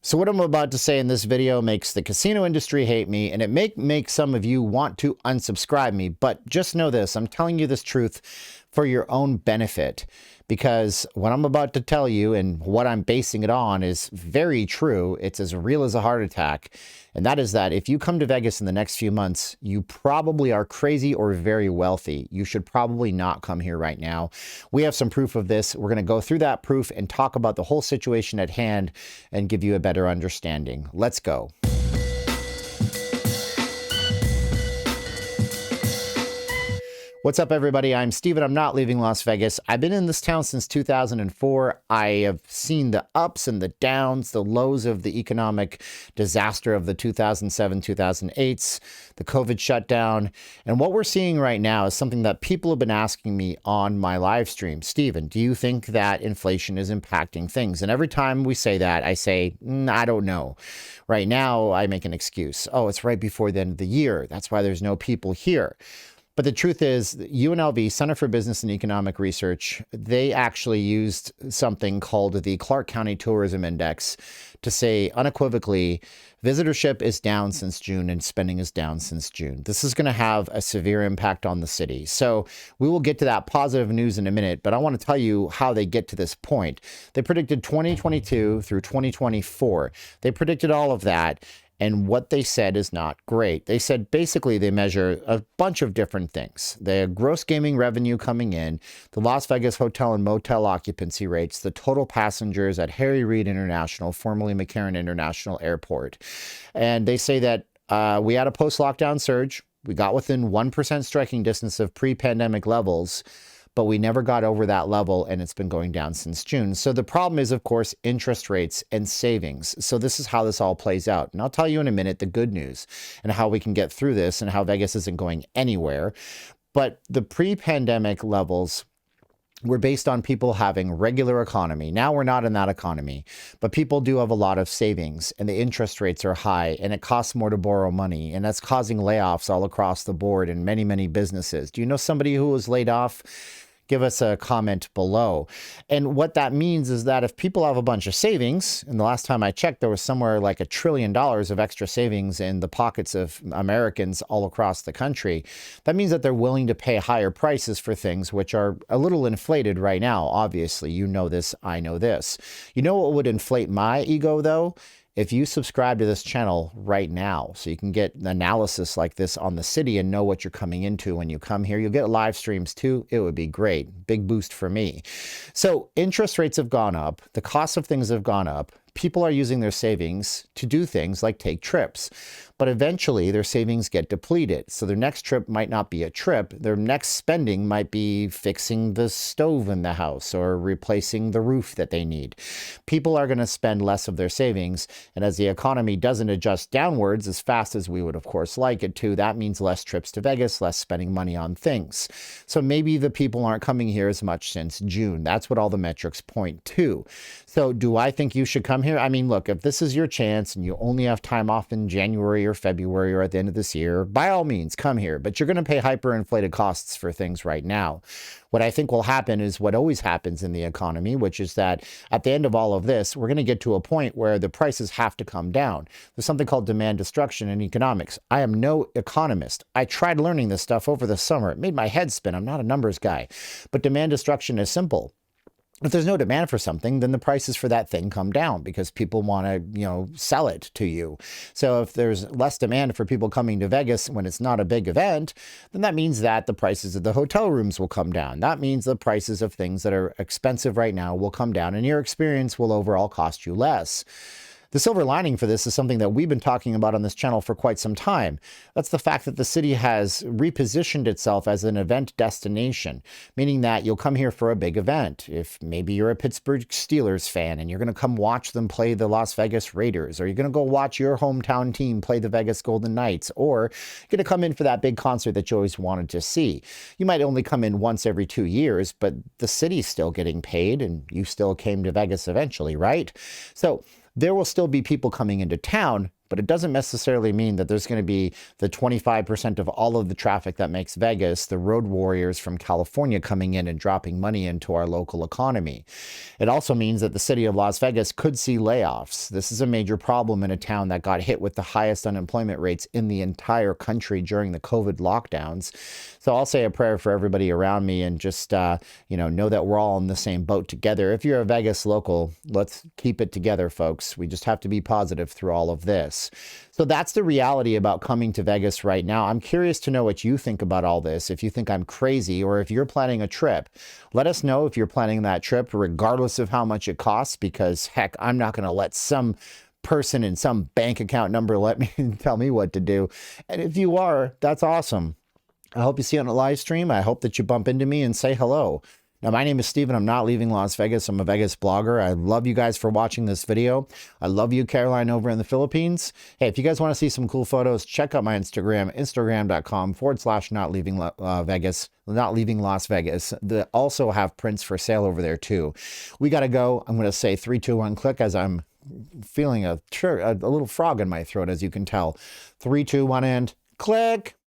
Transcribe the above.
So what I'm about to say in this video makes the casino industry hate me, and it may make some of you want to unsubscribe me, but just know this, I'm telling you this truth for your own benefit, because what I'm about to tell you and what I'm basing it on is very true. It's as real as a heart attack. And that is that if you come to Vegas in the next few months, you probably are crazy or very wealthy. You should probably not come here right now. We have some proof of this. We're going to go through that proof and talk about the whole situation at hand and give you a better understanding. Let's go. What's up, everybody? I'm Steven. I'm not leaving Las Vegas. I've been in this town since 2004. I have seen the ups and the downs, the lows of the economic disaster of the 2007-2008s, the COVID shutdown. And what we're seeing right now is something that people have been asking me on my live stream. Steven, do you think that inflation is impacting things? And every time we say that, I say, I don't know. Right now, I make an excuse. Oh, it's right before the end of the year. That's why there's no people here. But the truth is, UNLV, Center for Business and Economic Research, they actually used something called the Clark County Tourism Index to say unequivocally, visitorship is down since June and spending is down since June. This is going to have a severe impact on the city. So we will get to that positive news in a minute, but I want to tell you how they get to this point. They predicted 2022 through 2024. They predicted all of that. And what they said is not great. They said basically they measure a bunch of different things. The gross gaming revenue coming in, the Las Vegas hotel and motel occupancy rates, the total passengers at Harry Reid International, formerly McCarran International Airport. And they say that we had a post-lockdown surge. We got within 1% striking distance of pre-pandemic levels, but we never got over that level, and it's been going down since June. So the problem is, of course, interest rates and savings. So this is how this all plays out. And I'll tell you in a minute the good news and how we can get through this and how Vegas isn't going anywhere. But the pre-pandemic levels were based on people having regular economy. Now we're not in that economy, but people do have a lot of savings and the interest rates are high and it costs more to borrow money. And that's causing layoffs all across the board in many, many businesses. Do you know somebody who was laid off? Give us a comment below. And what that means is that if people have a bunch of savings, and the last time I checked, there was somewhere like $1 trillion of extra savings in the pockets of Americans all across the country, that means that they're willing to pay higher prices for things which are a little inflated right now. Obviously, you know this, I know this. You know what would inflate my ego, though? If you subscribe to this channel right now, so you can get analysis like this on the city and know what you're coming into when you come here. You'll get live streams too. It would be great. Big boost for me. So interest rates have gone up. The cost of things have gone up. People are using their savings to do things like take trips, but eventually their savings get depleted. So their next trip might not be a trip. Their next spending might be fixing the stove in the house or replacing the roof that they need. People are going to spend less of their savings. And as the economy doesn't adjust downwards as fast as we would, of course, like it to, that means less trips to Vegas, less spending money on things. So maybe the people aren't coming here as much since June. That's what all the metrics point to. So do I think you should come here? I mean, look, if this is your chance and you only have time off in January or February or at the end of this year, by all means, come here. But you're going to pay hyperinflated costs for things right now. What I think will happen is what always happens in the economy, which is that at the end of all of this, we're going to get to a point where the prices have to come down. There's something called demand destruction in economics. I am no economist. I tried learning this stuff over the summer. It made my head spin. I'm not a numbers guy. But demand destruction is simple. If there's no demand for something, then the prices for that thing come down because people want to, sell it to you. So if there's less demand for people coming to Vegas when it's not a big event, then that means that the prices of the hotel rooms will come down. That means the prices of things that are expensive right now will come down and your experience will overall cost you less. The silver lining for this is something that we've been talking about on this channel for quite some time. That's the fact that the city has repositioned itself as an event destination, meaning that you'll come here for a big event. If maybe you're a Pittsburgh Steelers fan and you're going to come watch them play the Las Vegas Raiders, or you're going to go watch your hometown team play the Vegas Golden Knights, or you're going to come in for that big concert that you always wanted to see. You might only come in once every 2 years, but the city's still getting paid and you still came to Vegas eventually, right? So there will still be people coming into town, but it doesn't necessarily mean that there's going to be the 25% of all of the traffic that makes Vegas, the road warriors from California coming in and dropping money into our local economy. It also means that the city of Las Vegas could see layoffs. This is a major problem in a town that got hit with the highest unemployment rates in the entire country during the COVID lockdowns. So I'll say a prayer for everybody around me and just, know that we're all in the same boat together. If you're a Vegas local, let's keep it together, folks. We just have to be positive through all of this. So that's the reality about coming to Vegas right now. I'm curious to know what you think about all this. If you think I'm crazy or if you're planning a trip, let us know if you're planning that trip, regardless of how much it costs, because heck, I'm not going to let some person in some bank account number let me tell me what to do. And if you are, that's awesome. I hope you see it on the live stream. I hope that you bump into me and say hello. Now, my name is Steven. I'm not leaving Las Vegas. I'm a Vegas blogger. I love you guys for watching this video. I love you, Caroline, over in the Philippines. Hey, if you guys want to see some cool photos, check out my Instagram, instagram.com/not leaving Vegas, not leaving Las Vegas. They also have prints for sale over there, too. We got to go. I'm going to say 3, 2, 1, click, as I'm feeling a little frog in my throat, as you can tell. 3, 2, 1, and click.